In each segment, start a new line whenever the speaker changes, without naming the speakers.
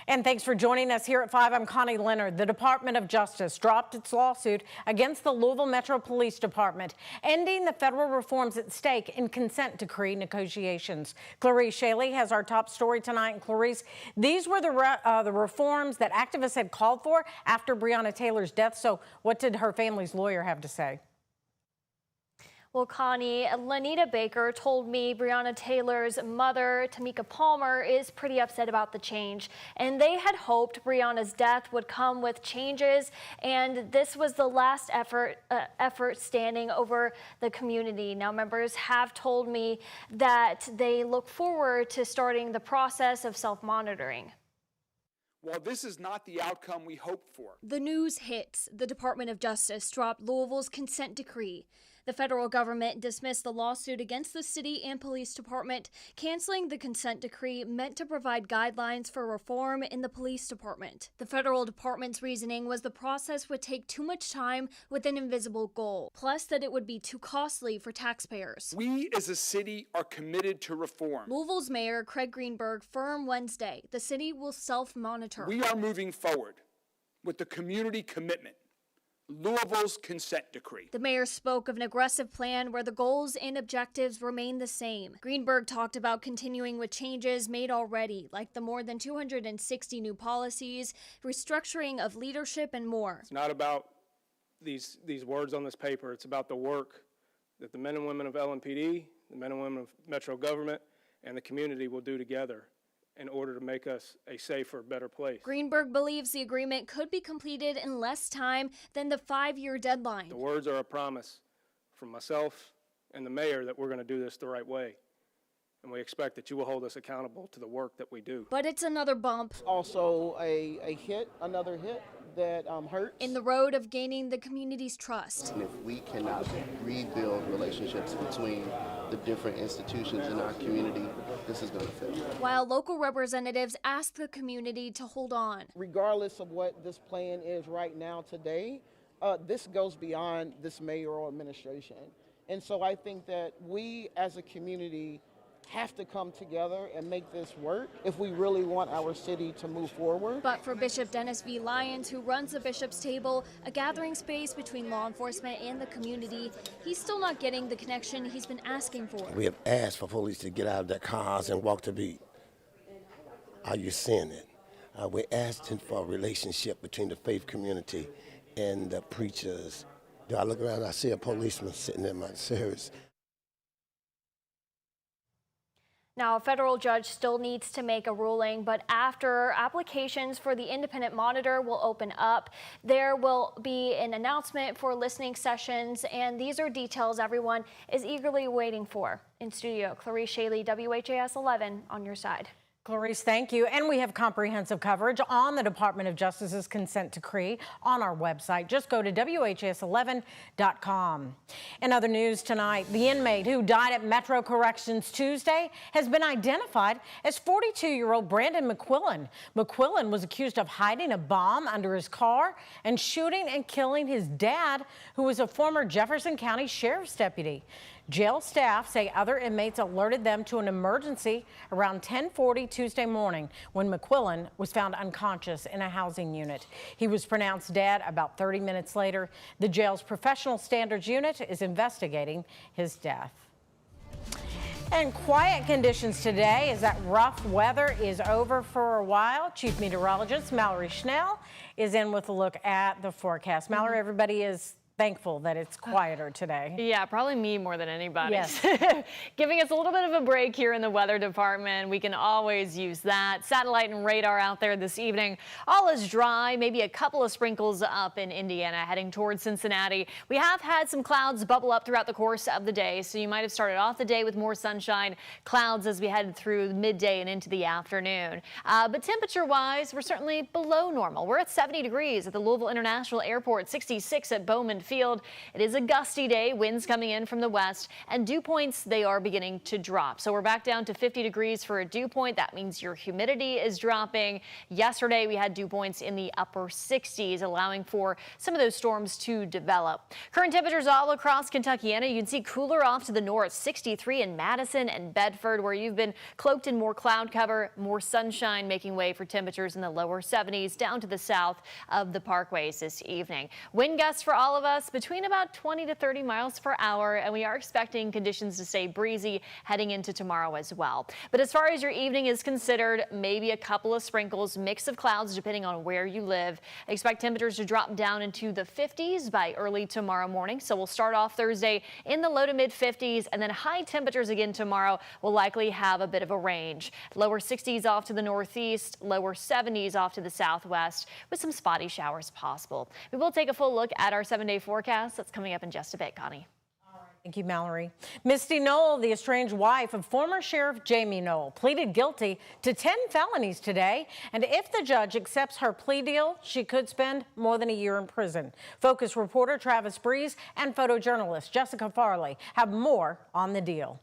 And thanks for joining us here at 5. I'm Connie Leonard. The Department of Justice dropped its lawsuit against the Louisville Metro Police Department, ending the federal reforms at stake in consent decree negotiations. Clarice Shaley has our top story tonight. And Clarice, these were the reforms that activists had called for after Breonna Taylor's death. So what did her family's lawyer have to say?
Well, Connie, Lanita Baker told me Breonna Taylor's mother, Tamika Palmer, is pretty upset about the change. And they had hoped Breonna's death would come with changes. And this was the last effort standing over the community. Now, members have told me that they look forward to starting the process of self-monitoring.
Well, this is not the outcome we hoped for.
The news hits. The Department of Justice dropped Louisville's consent decree. The federal government dismissed the lawsuit against the city and police department. Canceling the consent decree meant to provide guidelines for reform in the police department. The federal department's reasoning was the process would take too much time with an invisible goal, plus that it would be too costly for taxpayers.
We as a city are committed to reform.
Louisville's mayor, Craig Greenberg, firm Wednesday the city will self-monitor.
We are moving forward with the community commitment. Louisville's consent decree.
The mayor spoke of an aggressive plan where the goals and objectives remain the same. Greenberg talked about continuing with changes made already, like the more than 260 new policies, restructuring of leadership, and more.
It's not about these words on this paper. It's about the work that the men and women of LMPD, the men and women of Metro government, and the community will do together in order to make us a safer, better place.
Greenberg believes the agreement could be completed in less time than the 5-year deadline.
The words are a promise from myself and the mayor that we're going to do this the right way. And we expect that you will hold us accountable to the work that we do.
But it's another bump.
Also another hit that hurts.
In the road of gaining the community's trust.
And if we cannot rebuild relationships between the different institutions in our community, this is going to fail.
While local representatives ask the community to hold on.
Regardless of what this plan is right now today, this goes beyond this mayoral administration. And so I think that we as a community have to come together and make this work if we really want our city to move forward.
But for Bishop Dennis V. Lyons, who runs the Bishop's Table, a gathering space between law enforcement and the community, he's still not getting the connection he's been asking for.
We have asked for police to get out of their cars and walk the beat. Are you seeing it? We're asking for a relationship between the faith community and the preachers. Do I look around and I see a policeman sitting in my service?
Now, a federal judge still needs to make a ruling, but after applications for the independent monitor will open up, there will be an announcement for listening sessions, and these are details everyone is eagerly waiting for. In studio, Clarice Shaley, WHAS 11 on your side.
Clarice, thank you. And we have comprehensive coverage on the Department of Justice's consent decree on our website. Just go to WHAS11.com. In other news tonight, the inmate who died at Metro Corrections Tuesday has been identified as 42-year-old Brandon McQuillan. McQuillan was accused of hiding a bomb under his car and shooting and killing his dad, who was a former Jefferson County Sheriff's deputy. Jail staff say other inmates alerted them to an emergency around 10:40 Tuesday morning when McQuillan was found unconscious in a housing unit. He was pronounced dead about 30 minutes later. The jail's professional standards unit is investigating his death. And quiet conditions today as that rough weather is over for a while. Chief Meteorologist Mallory Schnell is in with a look at the forecast. Mallory, everybody is thankful that it's quieter today.
Yeah, probably me more than anybody.
Yes.
Giving us a little bit of a break here in the weather department. We can always use that. Satellite and radar out there this evening. All is dry, maybe a couple of sprinkles up in Indiana heading towards Cincinnati. We have had some clouds bubble up throughout the course of the day, so you might have started off the day with more sunshine, clouds as we headed through midday and into the afternoon. But temperature-wise, we're certainly below normal. We're at 70 degrees at the Louisville International Airport, 66 at Bowman Field. It is a gusty day, winds coming in from the west, and dew points, they are beginning to drop. So we're back down to 50 degrees for a dew point. That means your humidity is dropping. Yesterday, we had dew points in the upper 60s, allowing for some of those storms to develop. Current temperatures all across Kentuckiana. You can see cooler off to the north, 63 in Madison and Bedford, where you've been cloaked in more cloud cover, more sunshine, making way for temperatures in the lower 70s down to the south of the parkways this evening. Wind gusts for all of us between about 20 to 30 miles per hour, and we are expecting conditions to stay breezy heading into tomorrow as well. But as far as your evening is considered, maybe a couple of sprinkles, mix of clouds depending on where you live. Expect temperatures to drop down into the 50s by early tomorrow morning. So we'll start off Thursday in the low to mid 50s, and then high temperatures again tomorrow will likely have a bit of a range. Lower 60s off to the northeast, lower 70s off to the southwest with some spotty showers possible. We will take a full look at our 7-day forecast. That's coming up in just a bit, Connie.
Thank you, Mallory. Misty Knoll, the estranged wife of former Sheriff Jamie Knoll, pleaded guilty to 10 felonies today. And if the judge accepts her plea deal, she could spend more than a year in prison. Focus reporter Travis Breeze and photojournalist Jessica Farley have more on the deal.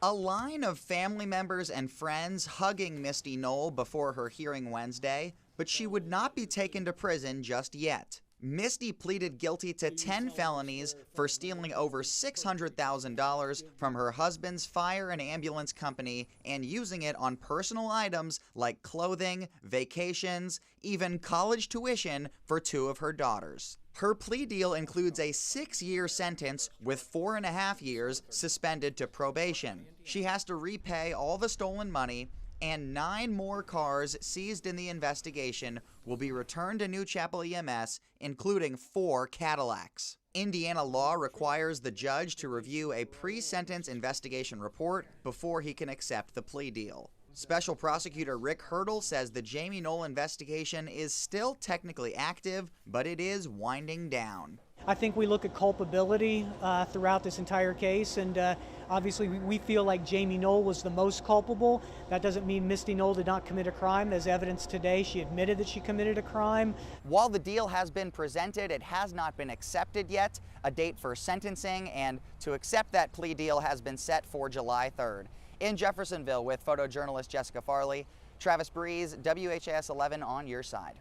A line of family members and friends hugging Misty Knoll before her hearing Wednesday, but she would not be taken to prison just yet. Misty pleaded guilty to 10 felonies for stealing over $600,000 from her husband's fire and ambulance company and using it on personal items like clothing, vacations, even college tuition for 2 of her daughters. Her plea deal includes a 6-year sentence with 4.5 years suspended to probation. She has to repay all the stolen money, and 9 more cars seized in the investigation will be returned to New Chapel EMS, including 4 Cadillacs. Indiana law requires the judge to review a pre-sentence investigation report before he can accept the plea deal. Special Prosecutor Rick Hurdle says the Jamie Knoll investigation is still technically active, but it is winding down.
I think we look at culpability throughout this entire case, and obviously we feel like Jamie Knoll was the most culpable. That doesn't mean Misty Knoll did not commit a crime. There's evidence today she admitted that she committed a crime.
While the deal has been presented, it has not been accepted yet. A date for sentencing and to accept that plea deal has been set for July 3rd. In Jeffersonville with photojournalist Jessica Farley, Travis Breeze, WHAS11 on your side.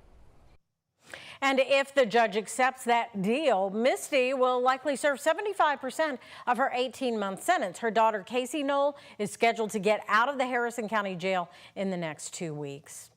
And if the judge accepts that deal, Misty will likely serve 75% of her 18-month sentence. Her daughter, Casey Knoll, is scheduled to get out of the Harrison County Jail in the next 2 weeks.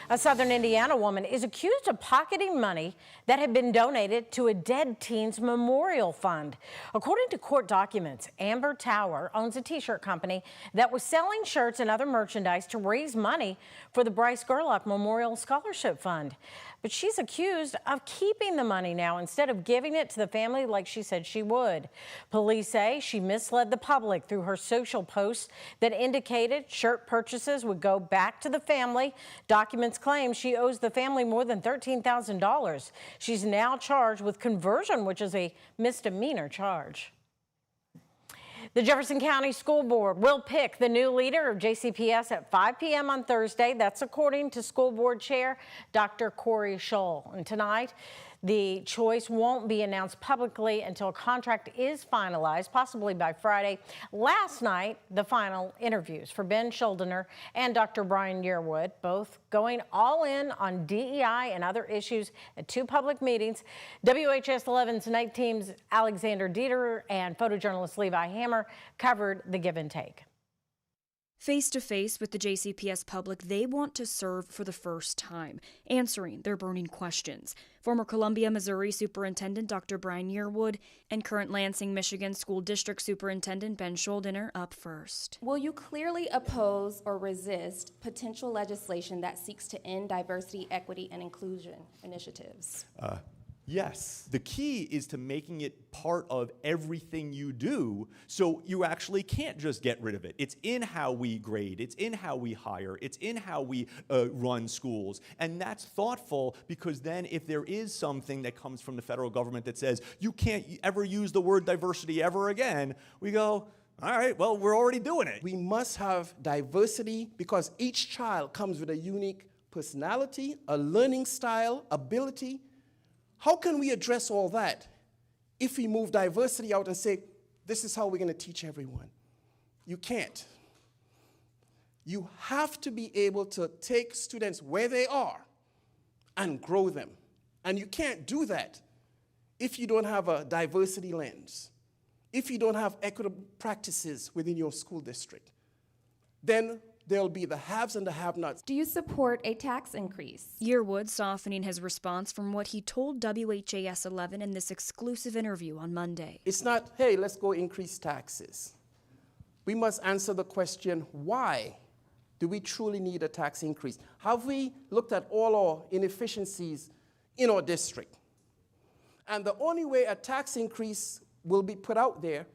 A southern Indiana woman is accused of pocketing money that had been donated to a dead teen's memorial fund. According to court documents, Amber Tower owns a t-shirt company that was selling shirts and other merchandise to raise money for the Bryce Gerlach Memorial Scholarship Fund. But she's accused of keeping the money now instead of giving it to the family like she said she would. Police say she misled the public through her social posts that indicated shirt purchases would go back to the family. Documents claim she owes the family more than $13,000. She's now charged with conversion, which is a misdemeanor charge. The Jefferson County School Board will pick the new leader of JCPS at 5 p.m. on Thursday. That's according to School Board Chair Dr. Corey Scholl. And tonight, the choice won't be announced publicly until a contract is finalized, possibly by Friday. Last night, the final interviews for Ben Schuldener and Dr. Brian Yearwood, both going all in on DEI and other issues at 2 public meetings. WHS11 Tonight teams Alexander Dieter and photojournalist Levi Hammer covered the give and take.
Face to face with the JCPS public, they want to serve for the first time, answering their burning questions. Former Columbia, Missouri Superintendent Dr. Brian Yearwood and current Lansing, Michigan School District Superintendent Ben Schuldener up first.
Will you clearly oppose or resist potential legislation that seeks to end diversity, equity, and inclusion initiatives?
Yes. The key is to making it part of everything you do, so you actually can't just get rid of it. It's in how we grade, it's in how we hire, it's in how we run schools. And that's thoughtful, because then if there is something that comes from the federal government that says you can't ever use the word diversity ever again, we go, all right, well, we're already doing it.
We must have diversity because each child comes with a unique personality, a learning style, ability. How can we address all that if we move diversity out and say, this is how we're going to teach everyone. You can't. You have to be able to take students where they are and grow them. And you can't do that if you don't have a diversity lens, if you don't have equitable practices within your school district. Then there'll be the haves and the have-nots.
Do you support a tax increase?
Yearwood softening his response from what he told WHAS11 in this exclusive interview on Monday.
It's not, hey, let's go increase taxes. We must answer the question, why do we truly need a tax increase? Have we looked at all our inefficiencies in our district? And the only way a tax increase will be put out there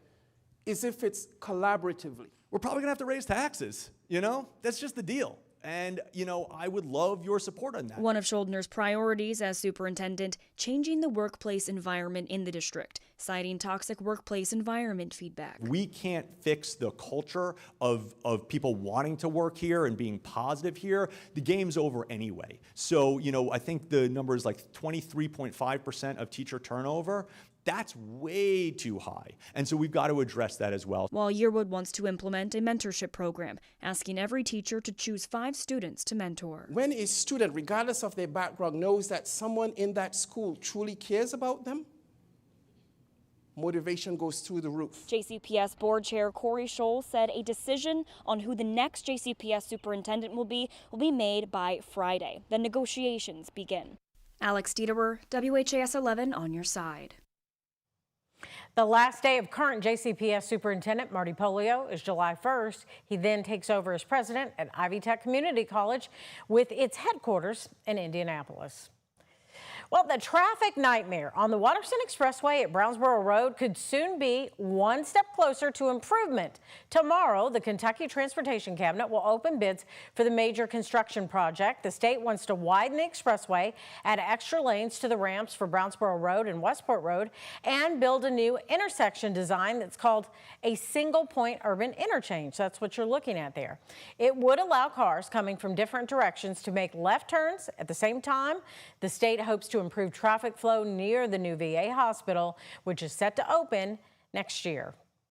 is if it's collaboratively.
We're probably gonna have to raise taxes, you know? That's just the deal. And, you know, I would love your support on that.
One of Schuldner's priorities as superintendent, changing the workplace environment in the district, citing toxic workplace environment feedback.
We can't fix the culture of people wanting to work here and being positive here. The game's over anyway. So, you know, I think the number is like 23.5% of teacher turnover. That's way too high. And so we've got to address that as well.
While Yearwood wants to implement a mentorship program, asking every teacher to choose 5 students to mentor.
When a student, regardless of their background, knows that someone in that school truly cares about them, motivation goes through the roof.
JCPS Board Chair Corey Scholl said a decision on who the next JCPS superintendent will be made by Friday. The negotiations begin. Alex Dieterer, WHAS 11 on your side.
The last day of current JCPS Superintendent Marty Polio is July 1st. He then takes over as president at Ivy Tech Community College with its headquarters in Indianapolis. Well, the traffic nightmare on the Watterson Expressway at Brownsboro Road could soon be one step closer to improvement. Tomorrow, the Kentucky Transportation Cabinet will open bids for the major construction project. The state wants to widen the expressway, add extra lanes to the ramps for Brownsboro Road and Westport Road, and build a new intersection design that's called a single point urban interchange. That's what you're looking at there. It would allow cars coming from different directions to make left turns at the same time. The state hopes to improve traffic flow near the new VA hospital, which is set to open next year.